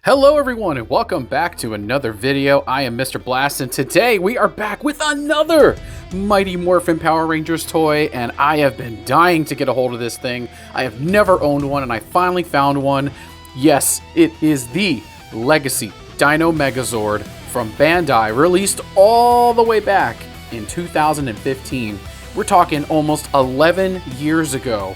Hello everyone and welcome back to another video. I am Mr. Blast and today we are back with another Mighty Morphin Power Rangers toy, and I have been dying to get a hold of this thing. I have never owned one and I finally found one. Yes, it is the Legacy Dino Megazord from Bandai, released all the way back in 2015. We're talking almost 11 years ago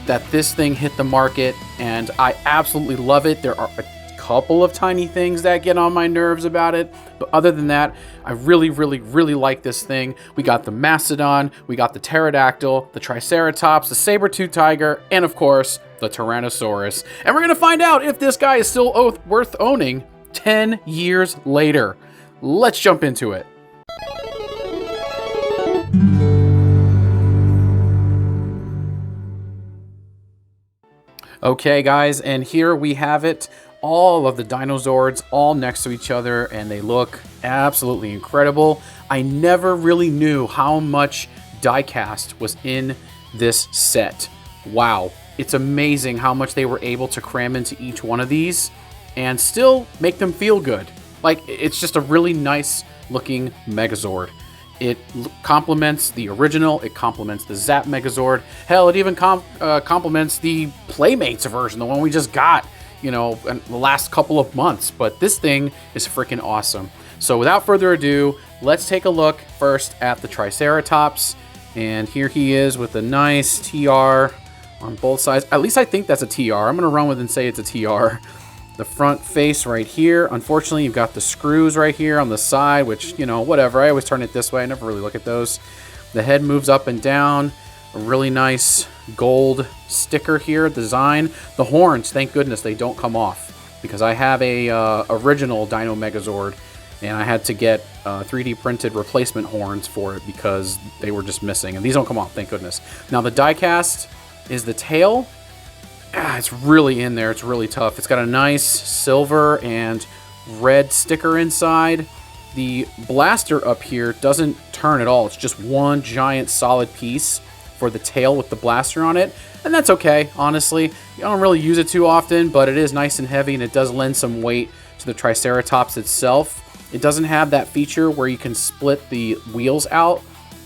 that this thing hit the market, and I absolutely love it. There are a couple of tiny things that get on my nerves about it, but other than that, I really like this thing. We got the Mastodon, we got the Pterodactyl, the Triceratops, the Saber-tooth Tiger, and of course, the Tyrannosaurus. And we're gonna find out if this guy is still worth owning 10 years later. Let's jump into it. Okay guys, and here we have it. All of the Dinozords all next to each other, and they look absolutely incredible. I never really knew how much die-cast was in this set. Wow, it's amazing how much they were able to cram into each one of these and still make them feel good. Like, it's just a really nice looking Megazord. It complements the original, it complements the Zap Megazord. Hell, it even complements the Playmates version, the one we just got, you know, in the last couple of months. But this thing is freaking awesome. So without further ado, let's take a look first at the Triceratops. And here he is with a nice TR on both sides. At least I think that's a TR. I'm gonna run with and say it's a TR. The front face right here. Unfortunately, you've got the screws right here on the side, which, you know, whatever. I always turn it this way. I never really look at those. The head moves up and down. A really nice gold sticker here, design. The horns, thank goodness they don't come off, because I have a original Dino Megazord, and I had to get 3D printed replacement horns for it because they were just missing. And these don't come off, thank goodness. Now the die cast is the tail. It's really in there. It's really tough. It's got a nice silver and red sticker inside. The blaster up here doesn't turn at all. It's just one giant solid piece for the tail with the blaster on it. And that's okay, honestly. I don't really use it too often, but it is nice and heavy, and it does lend some weight to the Triceratops itself. It doesn't have that feature where you can split the wheels out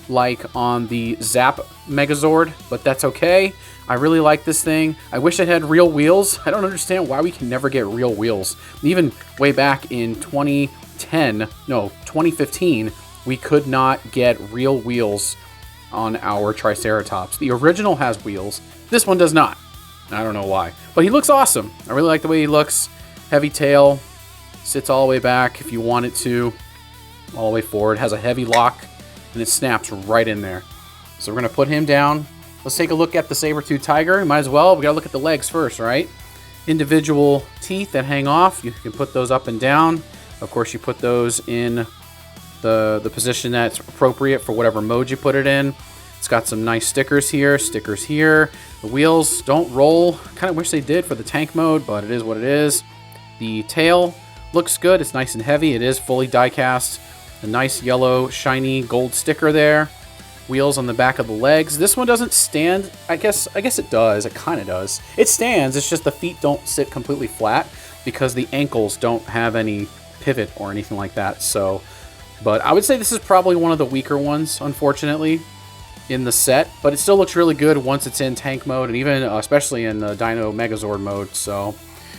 like on the Zap Megazord, but that's okay. I really like this thing. I wish it had real wheels. I don't understand why we can never get real wheels. Even way back in 2015, we could not get real wheels on our Triceratops. The original has wheels. This one does not. I don't know why, but he looks awesome. I really like the way he looks. Heavy tail, sits all the way back if you want it to, all the way forward. Has a heavy lock, and it snaps right in there. So we're gonna put him down. Let's take a look at the Saber-tooth Tiger. Might as well. We gotta look at the legs first, right? Individual teeth that hang off. You can put those up and down. Of course, you put those in the position that's appropriate for whatever mode you put it in. It's got some nice stickers here. The wheels don't roll. Kind of wish they did for the tank mode, but it is what it is. The tail looks good. It's nice and heavy. It is fully die cast. A nice yellow shiny gold sticker there. Wheels on the back of the legs. This one doesn't stand. I guess it does. It kind of does. It stands. It's just the feet don't sit completely flat because the ankles don't have any pivot or anything like that. So, but I would say this is probably one of the weaker ones, unfortunately, in the set. But it still looks really good once it's in tank mode, and even especially in the Dino Megazord mode. So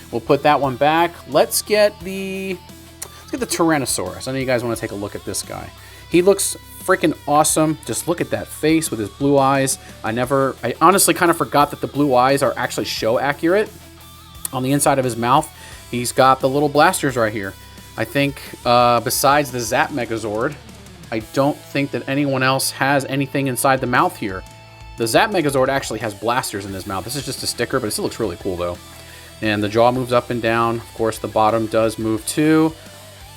we'll put that one back. Let's get the Tyrannosaurus. I know you guys want to take a look at this guy. He looks freaking awesome. Just look at that face with his blue eyes. I honestly kind of forgot that the blue eyes are actually show accurate. On the inside of his mouth, he's got the little blasters right here. I think besides the Zap Megazord, I don't think that anyone else has anything inside the mouth here. The Zap Megazord actually has blasters in his mouth. This is just a sticker, but it still looks really cool though. And the jaw moves up and down. Of course, the bottom does move too.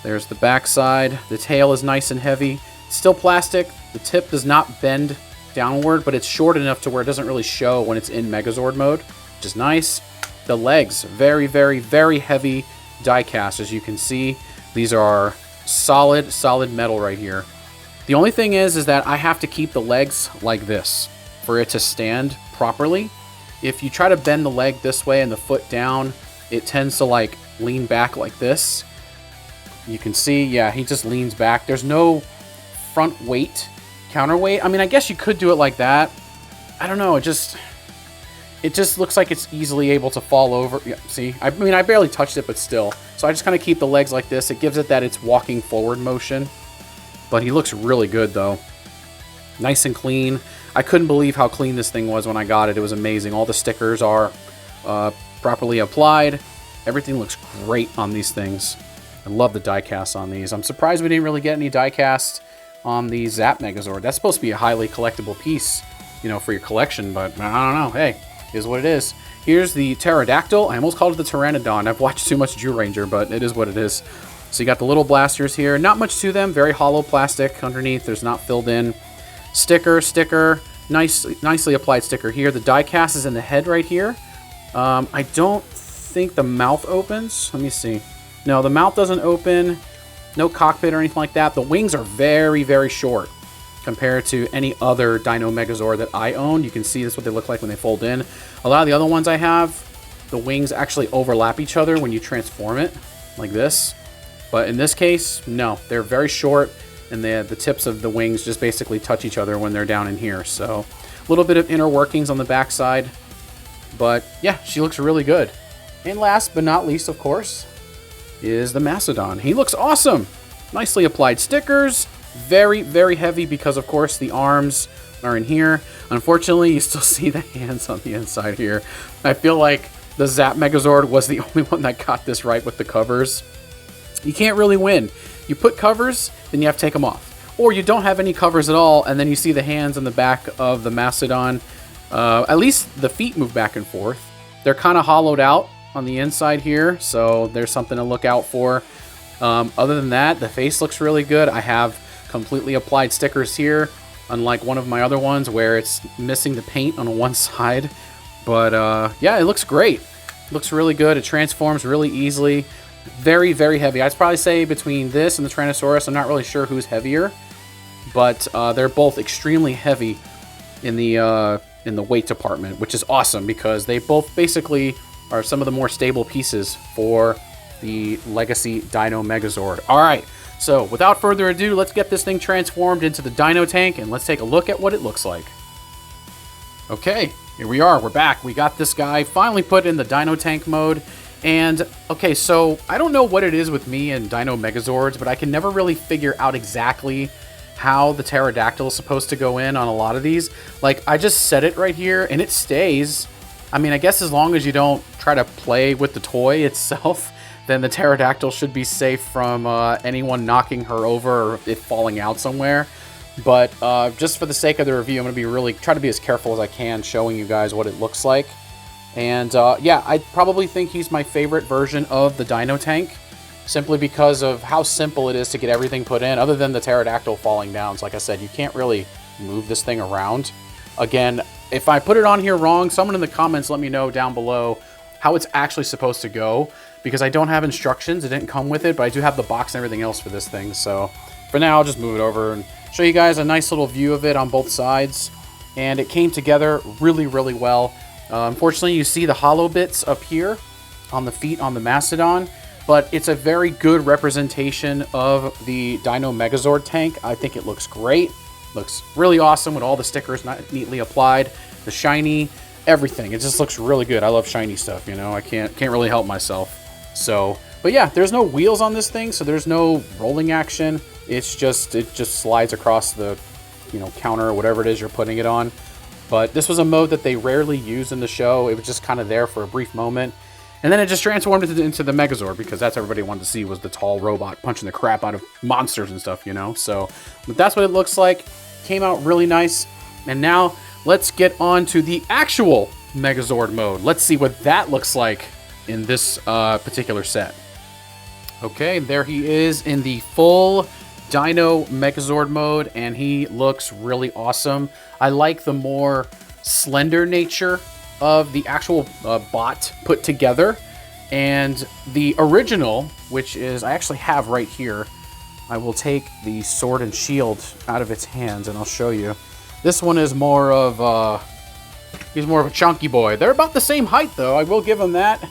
There's the back side. The tail is nice and heavy. It's still plastic. The tip does not bend downward, but it's short enough to where it doesn't really show when it's in Megazord mode, which is nice. The legs, very heavy die cast, as you can see. These are solid metal right here. The only thing is that I have to keep the legs like this for it to stand properly. If you try to bend the leg this way and the foot down, it tends to like lean back like this. You can see, yeah, he just leans back. There's no front weight, counterweight. I mean, I guess you could do it like that. I don't know, it just looks like it's easily able to fall over. Yeah, see? I mean, I barely touched it, but still. So I just kind of keep the legs like this. It gives it that it's walking forward motion. But he looks really good, though. Nice and clean. I couldn't believe how clean this thing was when I got it. It was amazing. All the stickers are properly applied. Everything looks great on these things. I love the die-cast on these. I'm surprised we didn't really get any die-cast on the Zap Megazord. That's supposed to be a highly collectible piece, you know, for your collection, but I don't know. Hey, is what it is. Here's the Pterodactyl. I almost called it the Pteranodon. I've watched too much Jew Ranger, but it is what it is. So you got the little blasters here. Not much to them. Very hollow plastic underneath. There's not filled in. Sticker. Nicely applied sticker here. The die-cast is in the head right here. I don't think the mouth opens. Let me see. No, the mouth doesn't open. No cockpit or anything like that. The wings are very, very short compared to any other Dino Megazord that I own. You can see this what they look like when they fold in. A lot of the other ones I have, the wings actually overlap each other when you transform it like this. But in this case, no. They're very short, and the tips of the wings just basically touch each other when they're down in here. So a little bit of inner workings on the backside. But yeah, she looks really good. And last but not least, of course, is the Mastodon. He looks awesome. Nicely applied stickers. Very, very heavy because, of course, the arms are in here. Unfortunately, you still see the hands on the inside here. I feel like the Zap Megazord was the only one that got this right with the covers. You can't really win. You put covers, then you have to take them off. Or you don't have any covers at all, and then you see the hands on the back of the Mastodon. At least the feet move back and forth. They're kind of hollowed out on the inside here, so there's something to look out for. Other than that, the face looks really good. I have completely applied stickers here, unlike one of my other ones where it's missing the paint on one side. But yeah, it looks great. It looks really good. It transforms really easily. Very, very heavy. I'd probably say between this and the Tyrannosaurus, I'm not really sure who's heavier, but they're both extremely heavy in the weight department, which is awesome because they both basically are some of the more stable pieces for the Legacy Dino Megazord. All right, so without further ado, let's get this thing transformed into the Dino Tank, and let's take a look at what it looks like. Okay, here we are. We're back. We got this guy finally put in the Dino Tank mode. And, okay, so I don't know what it is with me and Dino Megazords, but I can never really figure out exactly how the Pterodactyl is supposed to go in on a lot of these. Like, I just set it right here, and it stays. I mean, I guess as long as you don't try to play with the toy itself, then the Pterodactyl should be safe from anyone knocking her over or it falling out somewhere. But just for the sake of the review, I'm going to try to be as careful as I can showing you guys what it looks like. And yeah, I probably think he's my favorite version of the Dino Tank, simply because of how simple it is to get everything put in, other than the Pterodactyl falling down. So like I said, you can't really move this thing around. Again, if I put it on here wrong, someone in the comments let me know down below how it's actually supposed to go, because I don't have instructions. It didn't come with it, but I do have the box and everything else for this thing. So for now, I'll just move it over and show you guys a nice little view of it on both sides. And it came together really, really well. Unfortunately, you see the hollow bits up here on the feet on the Mastodon, but it's a very good representation of the Dino Megazord tank. I think it looks great. Looks really awesome with all the stickers neatly applied, the shiny, everything. It just looks really good. I love shiny stuff, you know. I can't really help myself. So, but yeah, there's no wheels on this thing, so there's no rolling action. It just slides across the, you know, counter or whatever it is you're putting it on. But this was a mode that they rarely used in the show. It was just kind of there for a brief moment. And then it just transformed into the Megazord, because that's what everybody wanted to see, was the tall robot punching the crap out of monsters and stuff, you know. So, but that's what it looks like. Came out really nice. And now let's get on to the actual Megazord mode. Let's see what that looks like in this particular set. Okay, there he is in the full Dino Megazord mode, and he looks really awesome. I like the more slender nature of the actual bot put together, and the original, which is, I actually have right here. I will take the sword and shield out of its hands and I'll show you. This one is more of he's more of a chunky boy. They're about the same height though, I will give him that.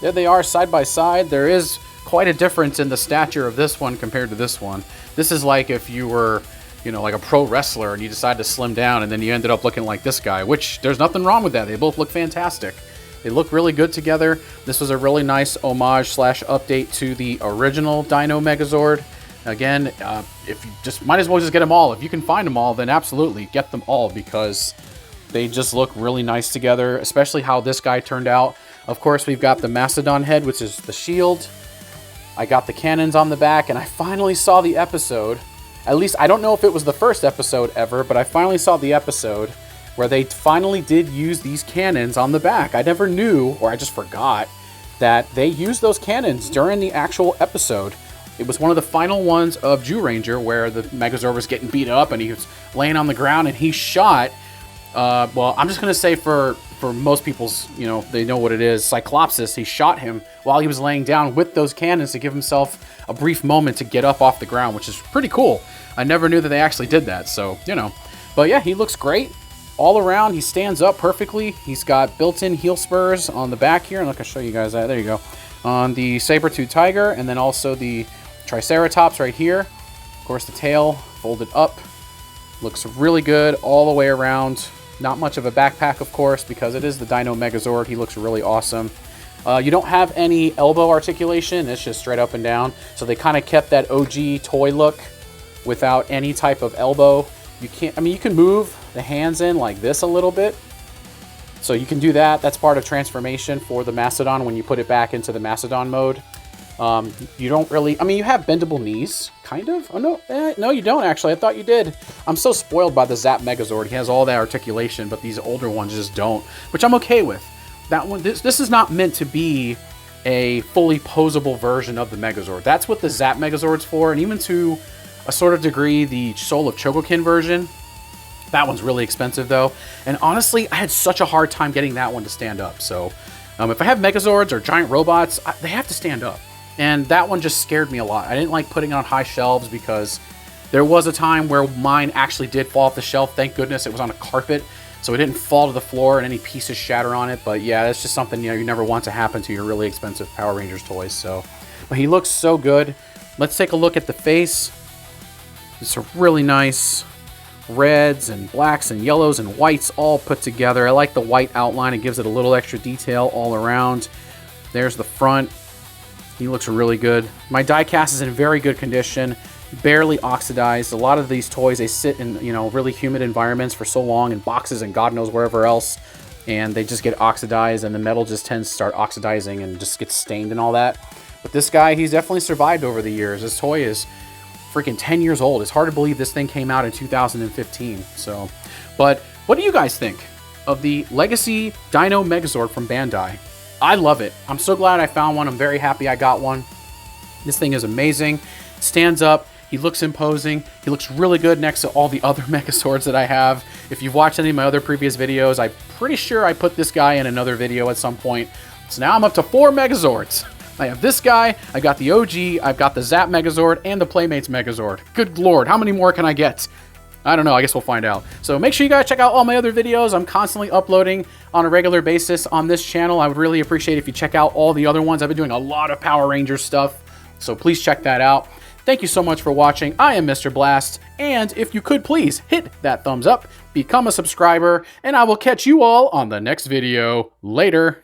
there they are side by side. There is quite a difference in the stature of this one compared to this one. This is like if you were, you know, like a pro wrestler and you decided to slim down and then you ended up looking like this guy, which there's nothing wrong with that. They both look fantastic. They look really good together. This was a really nice homage slash update to the original Dino Megazord. Again, if you just might as well just get them all. If you can find them all, then absolutely get them all because they just look really nice together, especially how this guy turned out. Of course, we've got the Mastodon head, which is the shield. I got the cannons on the back, and I finally saw the episode. At least, I don't know if it was the first episode ever, but I finally saw the episode where they finally did use these cannons on the back. I never knew, or I just forgot, that they used those cannons during the actual episode. It was one of the final ones of Jew Ranger where the Megazord was getting beat up and he was laying on the ground and he shot, well, I'm just going to say for most people's, you know, they know what it is, Cyclopsis, he shot him while he was laying down with those cannons to give himself a brief moment to get up off the ground, which is pretty cool. I never knew that they actually did that, so, you know. But yeah, he looks great. All around, he stands up perfectly. He's got built-in heel spurs on the back here. And look, I'll show you guys that. There you go. On the saber-tooth tiger, and then also the Triceratops right here. Of course, the tail folded up. Looks really good all the way around. Not much of a backpack, of course, because it is the Dino Megazord. He looks really awesome. You don't have any elbow articulation. It's just straight up and down. So they kind of kept that OG toy look without any type of elbow. You can't, I mean, you can move the hands in like this a little bit. So you can do that. That's part of transformation for the Mastodon when you put it back into the Mastodon mode. You don't really, I mean, you have bendable knees, kind of. Oh, no, no, you don't actually. I thought you did. I'm so spoiled by the Zap Megazord. He has all that articulation, but these older ones just don't, which I'm okay with. That one, this is not meant to be a fully posable version of the Megazord. That's what the Zap Megazord's for, and even to a sort of degree, the Soul of Chogokin version. That one's really expensive, though. And honestly, I had such a hard time getting that one to stand up. So if I have Megazords or giant robots, they have to stand up. And that one just scared me a lot. I didn't like putting it on high shelves because there was a time where mine actually did fall off the shelf. Thank goodness it was on a carpet, so it didn't fall to the floor and any pieces shatter on it. But yeah, that's just something, you know, you never want to happen to your really expensive Power Rangers toys. So, but he looks so good. Let's take a look at the face. It's a really nice reds and blacks and yellows and whites all put together. I like the white outline. It gives it a little extra detail all around. There's the front. He looks really good. My die cast is in very good condition, barely oxidized. A lot of these toys, they sit in, you know, really humid environments for so long in boxes and God knows wherever else, and they just get oxidized and the metal just tends to start oxidizing and just gets stained and all that. But this guy, he's definitely survived over the years. This toy is freaking 10 years old. It's hard to believe this thing came out in 2015. So, but what do you guys think of the Legacy Dino Megazord from Bandai? I love it. I'm so glad I found one. I'm very happy I got one. This thing is amazing. Stands up. He looks imposing. He looks really good next to all the other Megazords that I have. If you've watched any of my other previous videos, I'm pretty sure I put this guy in another video at some point. So now I'm up to 4 Megazords. I have this guy, I got the OG, I've got the Zap Megazord, and the Playmates Megazord. Good lord, how many more can I get? I don't know, I guess we'll find out. So make sure you guys check out all my other videos. I'm constantly uploading on a regular basis on this channel. I would really appreciate if you check out all the other ones. I've been doing a lot of Power Rangers stuff, so please check that out. Thank you so much for watching. I am Mr. Blast, and if you could please hit that thumbs up, become a subscriber, and I will catch you all on the next video. Later.